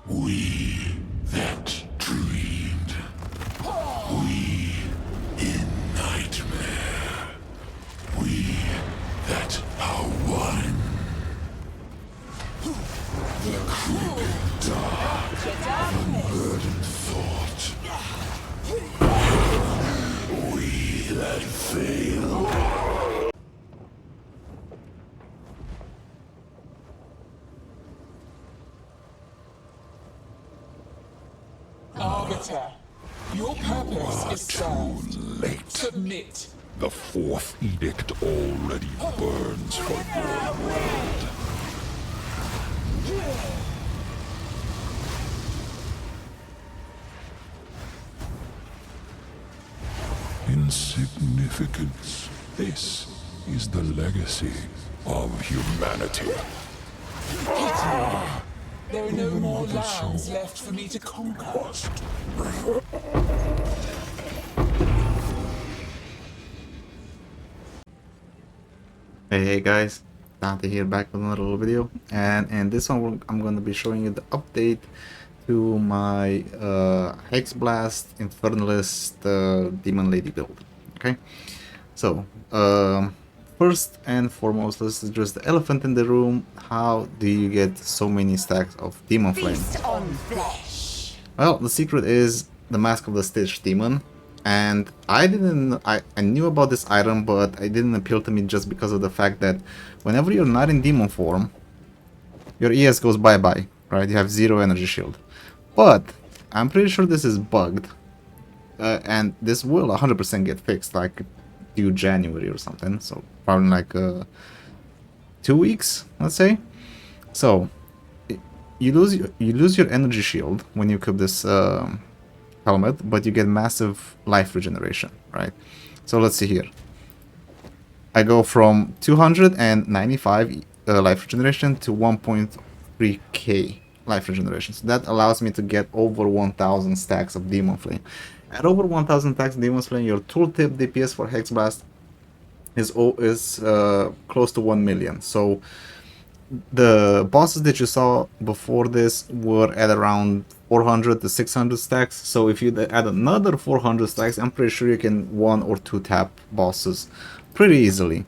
We that dreamed. We in nightmare. We that are one. The creeping dark of unburdened thought. We that fail. Arbiter, your purpose is served. Late. Submit. The fourth edict already burns for your world. Insignificance. This is the legacy of humanity. There are no more lands left for me to conquer. Hey guys, Dante here back with another little video, and in this one I'm going to be showing you the update to my Hexblast Infernalist Demon Lady build. Okay, so first and foremost, let's address the elephant in the room. How do you get so many stacks of Demon Flame? Feast on flesh. Well, the secret is the Mask of the Stitch Demon. And I knew about this item, but it didn't appeal to me just because of the fact that whenever you're not in demon form, your ES goes bye-bye, right? You have 0 energy shield. But I'm pretty sure this is bugged, and this will 100% get fixed, like due January or something. So probably like 2 weeks, let's say. So you lose your energy shield when you equip this helmet, but you get massive life regeneration, right? So let's see here. I go from 295 life regeneration to 1.3k life regeneration. So that allows me to get over 1000 stacks of Demon Flame. At over 1000 stacks of Demon Flame, your tooltip DPS for Hexblast is close to 1 million. So the bosses that you saw before this were at around 400 to 600 stacks. So if you add another 400 stacks, I'm pretty sure you can 1 or 2 tap bosses pretty easily.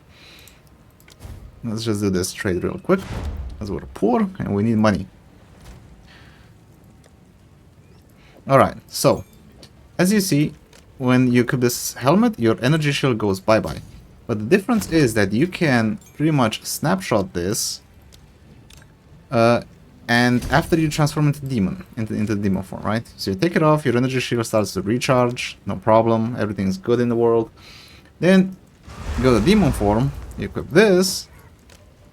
Let's just do this trade real quick, as we're poor and we need money. Alright, so as you see, when you equip this helmet, your energy shield goes bye-bye. But the difference is that you can pretty much snapshot this and after you transform into demon, into demon form, right? So you take it off, your energy shield starts to recharge, no problem, everything's good in the world. Then you go to demon form, you equip this,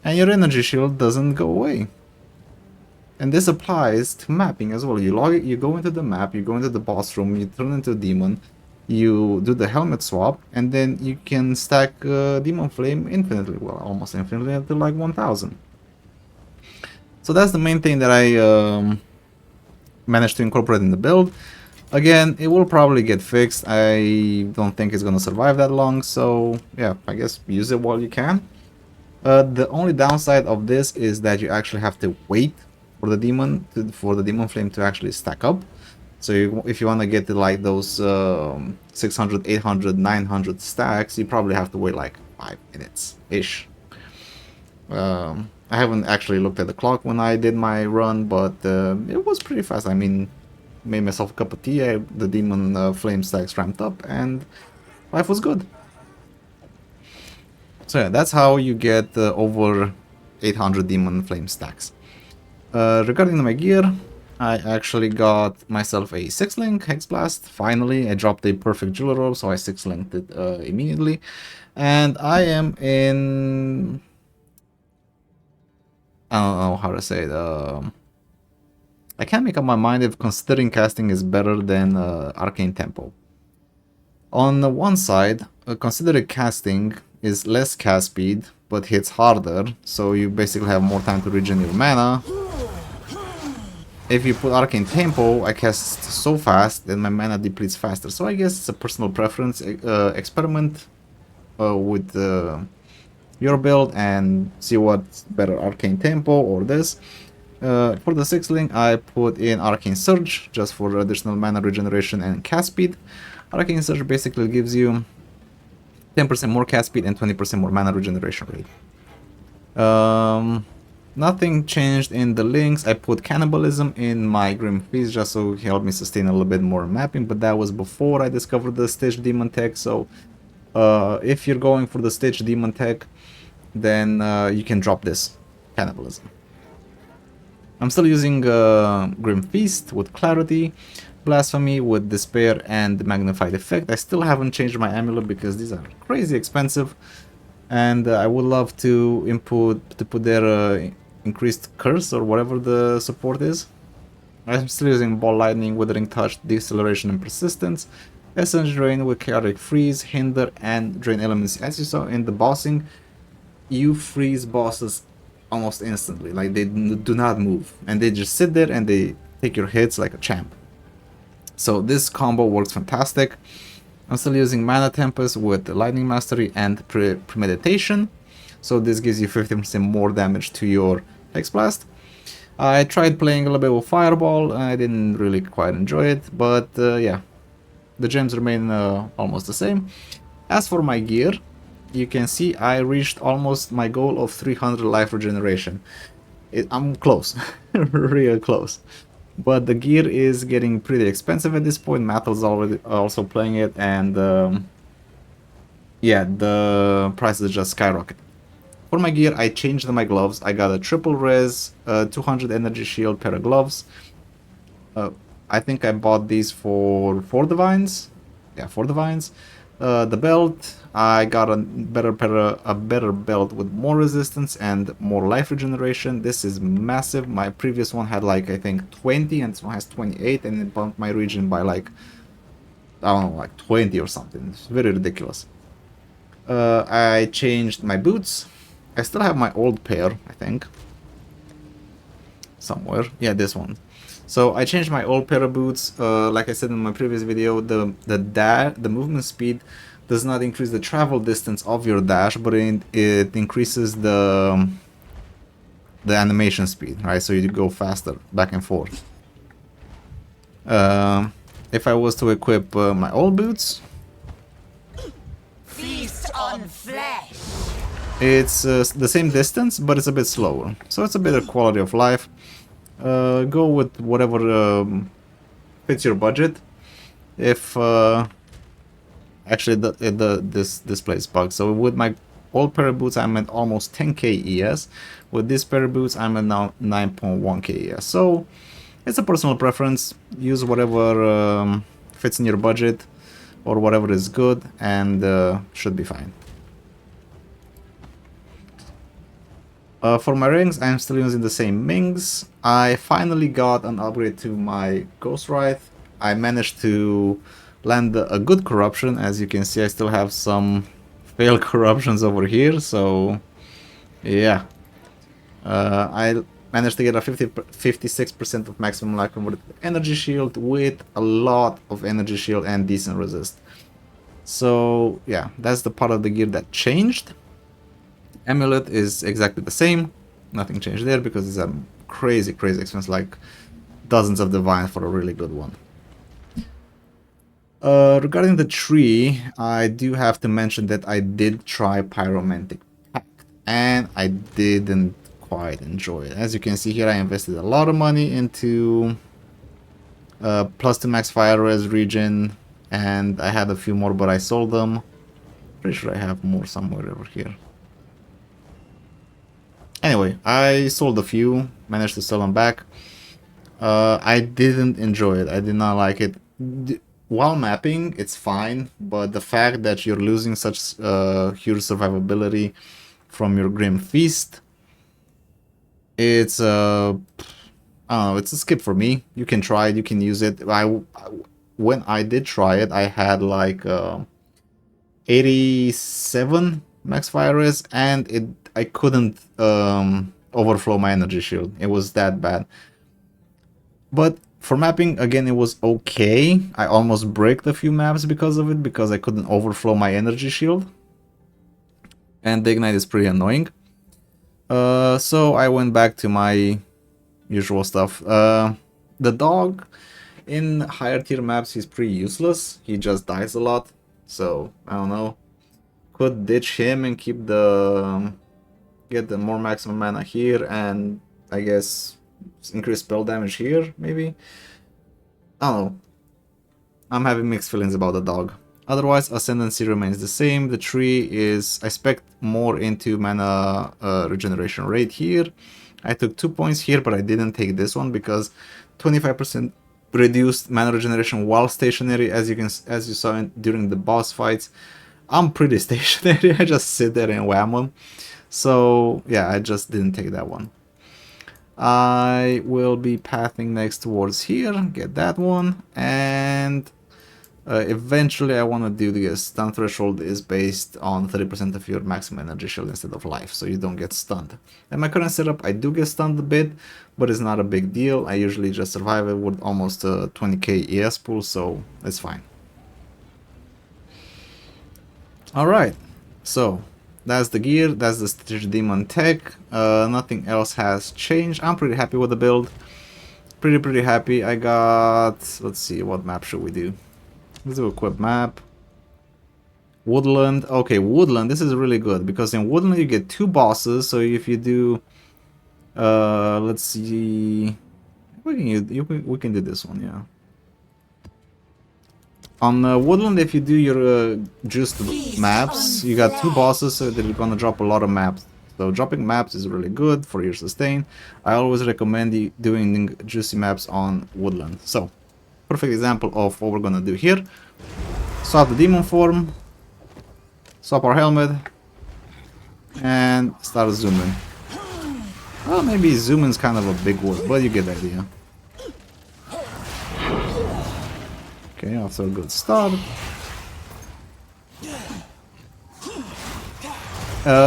and your energy shield doesn't go away. And this applies to mapping as well. You go into the map, you go into the boss room, you turn into a demon, you do the helmet swap, and then you can stack Demon Flame infinitely, well, almost infinitely, until like 1000. So that's the main thing that I managed to incorporate in the build. Again, it will probably get fixed. I don't think it's going to survive that long, so yeah, I guess use it while you can. The only downside of this is that you actually have to wait for the demon flame to actually stack up. So if you want to get to like those 600, 800, 900 stacks, you probably have to wait like 5 minutes ish. I haven't actually looked at the clock when I did my run, but it was pretty fast. I mean, made myself a cup of tea, the demon flame stacks ramped up, and life was good. So yeah, that's how you get over 800 demon flame stacks. Regarding my gear, I actually got myself a 6-link Hexblast. Finally, I dropped a perfect jewel robe, so I 6-linked it immediately. And I am in... I don't know how to say it. I can't make up my mind if considering casting is better than Arcane Tempo. On the one side, considering casting is less cast speed, but hits harder, so you basically have more time to regen your mana. If you put Arcane Tempo, I cast so fast that my mana depletes faster. So I guess it's a personal preference. Experiment with your build and see what's better, Arcane Tempo or this. For the 6th link, I put in Arcane Surge, just for additional mana regeneration and cast speed. Arcane Surge basically gives you 10% more cast speed and 20% more mana regeneration rate. Nothing changed in the links. I put Cannibalism in my Grim Feast just so it helped me sustain a little bit more mapping, but that was before I discovered the Stitch Demon tech, so if you're going for the Stitch Demon tech, then you can drop this Cannibalism. I'm still using Grim Feast with Clarity, Blasphemy with Despair and Magnified Effect. I still haven't changed my amulet because these are crazy expensive, and I would love to put their increased curse or whatever the support is. I'm still using Ball Lightning, Withering Touch, Deceleration and Persistence, Essence Drain with Chaotic Freeze, Hinder and Drain Elements. As you saw in the bossing, you freeze bosses almost instantly, like they do not move, and they just sit there and they take your hits like a champ. So this combo works fantastic. I'm still using Mana Tempest with Lightning Mastery and Premeditation, so this gives you 50% more damage to your Hexblast. I tried playing a little bit with Fireball, I didn't really quite enjoy it, but yeah, the gems remain almost the same. As for my gear, you can see I reached almost my goal of 300 life regeneration. I'm close, real close. But the gear is getting pretty expensive at this point. Mattel's already also playing it, and yeah, the prices just skyrocket. For my gear, I changed my gloves. I got a triple res, 200 energy shield pair of gloves. I think I bought these for 4 divines. Yeah, 4 divines. The belt, I got a better belt with more resistance and more life regeneration. This is massive. My previous one had like, I think 20, and this one has 28, and it bumped my regen by like, I don't know, like 20 or something. It's very ridiculous. I changed my boots. I still have my old pair, I think, somewhere. Yeah, this one. So I changed my old pair of boots. Like I said in my previous video, the movement speed does not increase the travel distance of your dash, but it increases the animation speed, right? So you go faster back and forth. If I was to equip my old boots, Feast on flesh. it's the same distance, but it's a bit slower. So it's a better quality of life. Go with whatever fits your budget. If actually this display is bugged, so with my old pair of boots I'm at almost 10k ES. With this pair of boots I'm at now 9.1k ES. So it's a personal preference. Use whatever fits in your budget or whatever is good, and should be fine. For my rings, I'm still using the same Mings. I finally got an upgrade to my Ghost Wraith. I managed to land a good corruption. As you can see, I still have some failed corruptions over here, so yeah. I managed to get a 56% of maximum life converted energy shield with a lot of energy shield and decent resist. So yeah, that's the part of the gear that changed. Amulet is exactly the same, nothing changed there because these are crazy expensive, like dozens of divines for a really good one. Regarding the tree, I do have to mention that I did try Pyromantic Pact, and I didn't quite enjoy it. As you can see here, I invested a lot of money into +2 max fire res regen, and I had a few more, but I sold them. Pretty sure I have more somewhere over here. Anyway, I sold a few, managed to sell them back. I didn't enjoy it. I did not like it. While mapping, it's fine, but the fact that you're losing such huge survivability from your Grim Feast, it's I don't know, it's a skip for me. You can try it, you can use it. When I did try it, I had like 87 max fire res, and I couldn't overflow my energy shield. It was that bad. But for mapping, again, it was okay. I almost breaked a few maps because of it, because I couldn't overflow my energy shield. And the ignite is pretty annoying. So I went back to my usual stuff. The dog in higher tier maps he's pretty useless. He just dies a lot. So I don't know. Could ditch him and keep the get the more maximum mana here, and I guess increase spell damage here, maybe? I don't know. I'm having mixed feelings about the dog. Otherwise, Ascendancy remains the same. The tree is, I spec more into mana regeneration rate here. I took 2 points here, but I didn't take this one because 25% reduced mana regeneration while stationary, as you saw during the boss fights. I'm pretty stationary. I just sit there and wham them. So yeah, I just didn't take that one. I will be pathing next towards here, get that one, and eventually I want to do the stun threshold is based on 30% of your maximum energy shield instead of life, so you don't get stunned. In my current setup I do get stunned a bit, but it's not a big deal. I usually just survive it with almost a 20k ES pool, so it's fine. Alright, so that's the gear, that's the Stitch Demon tech. Nothing else has changed. I'm pretty happy with the build. Pretty happy. I got, let's see, what map should we do? Let's do a equip map. Woodland. Okay, Woodland, this is really good because in Woodland you get 2 bosses, so if you do let's see, we can do this one, yeah. On Woodland, if you do your juiced maps, you got 2 bosses, so they're gonna drop a lot of maps. So dropping maps is really good for your sustain. I always recommend you doing juicy maps on Woodland. So, perfect example of what we're gonna do here. Swap the demon form, swap our helmet, and start zooming. Well, maybe zooming is kind of a big word, but you get the idea. Okay, also a good start.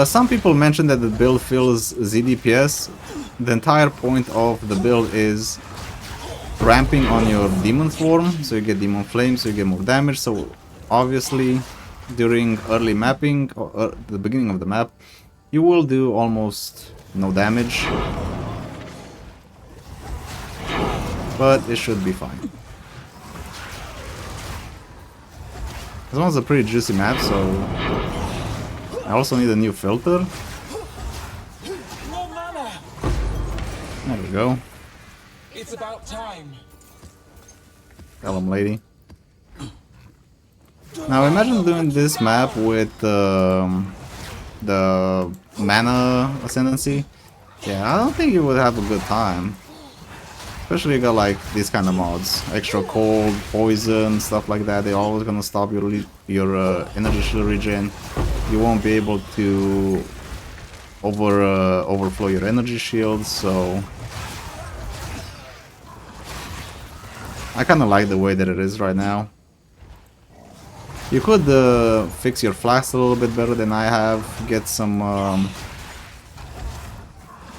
Some people mentioned that the build feels ZDPS. The entire point of the build is ramping on your demon form, so you get demon flame, so you get more damage. So obviously during early mapping or the beginning of the map you will do almost no damage, but it should be fine. This one's a pretty juicy map, so I also need a new filter. No mana. There we go. It's about time. Tell him, lady. Now imagine doing this map with the mana ascendancy. Yeah, I don't think you would have a good time. Especially you got like these kind of mods, extra cold, poison, stuff like that. They're always gonna stop your energy shield regen. You won't be able to overflow your energy shields. So I kind of like the way that it is right now. You could fix your flasks a little bit better than I have. Get some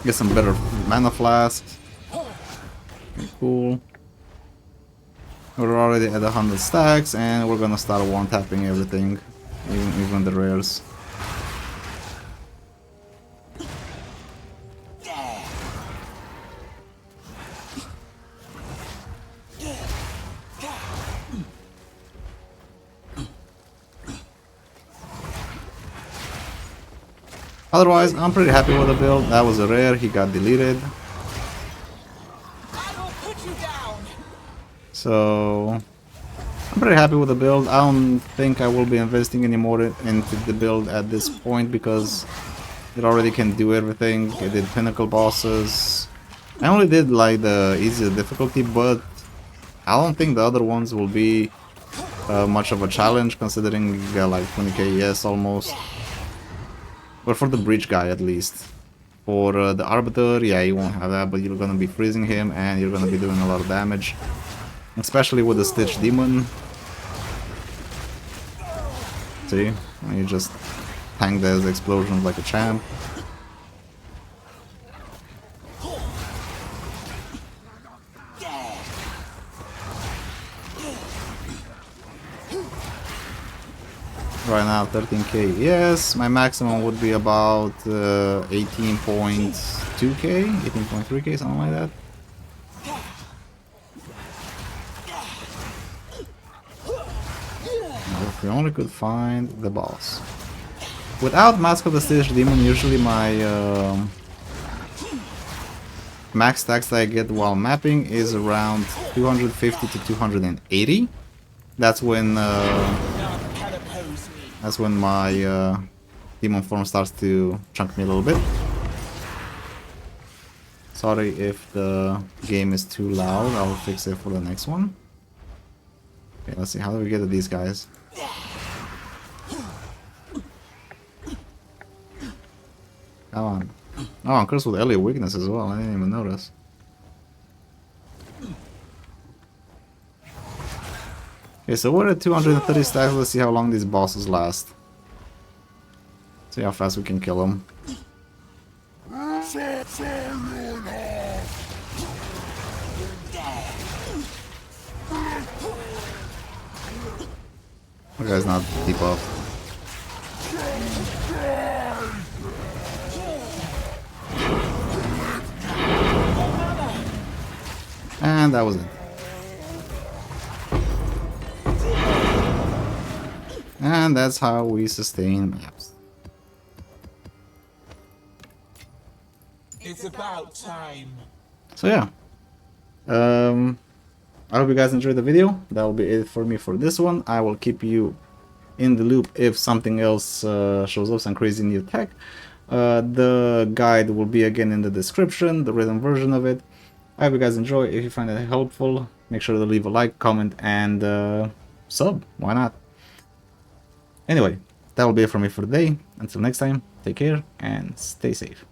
better mana flasks. Cool. We're already at 100 stacks, and we're gonna start one-tapping everything, even the rares. Otherwise, I'm pretty happy with the build. That was a rare, he got deleted. So I'm pretty happy with the build. I don't think I will be investing any more into the build at this point because it already can do everything. It did pinnacle bosses. I only did like the easiest difficulty, but I don't think the other ones will be much of a challenge considering you got like 20k ES almost. But for the breach guy at least. For the Arbiter, yeah, you won't have that, but you're gonna be freezing him and you're gonna be doing a lot of damage. Especially with the Stitch Demon. See? You just tank those explosions like a champ. Right now 13k, yes, my maximum would be about 18.2k, 18.3k, something like that. If we only could find the boss. Without Mask of the Stitch Demon, usually my max stacks that I get while mapping is around 250 to 280. That's when my demon form starts to chunk me a little bit. Sorry if the game is too loud, I'll fix it for the next one. Okay, let's see, how do we get to these guys? Come on. Oh, I'm cursed with early weakness as well, I didn't even notice. Okay, so we're at 230 stacks, let's see how long these bosses last. See how fast we can kill them. That guy's not deep up. And that was it. And that's how we sustain maps. It's about time. So yeah. I hope you guys enjoyed the video. That will be it for me for this one. I will keep you in the loop if something else shows up, some crazy new tech. The guide will be again in the description, the written version of it. I hope you guys enjoy. If you find it helpful, make sure to leave a like, comment, and sub. Why not? Anyway, that will be it for me for today. Until next time, take care and stay safe.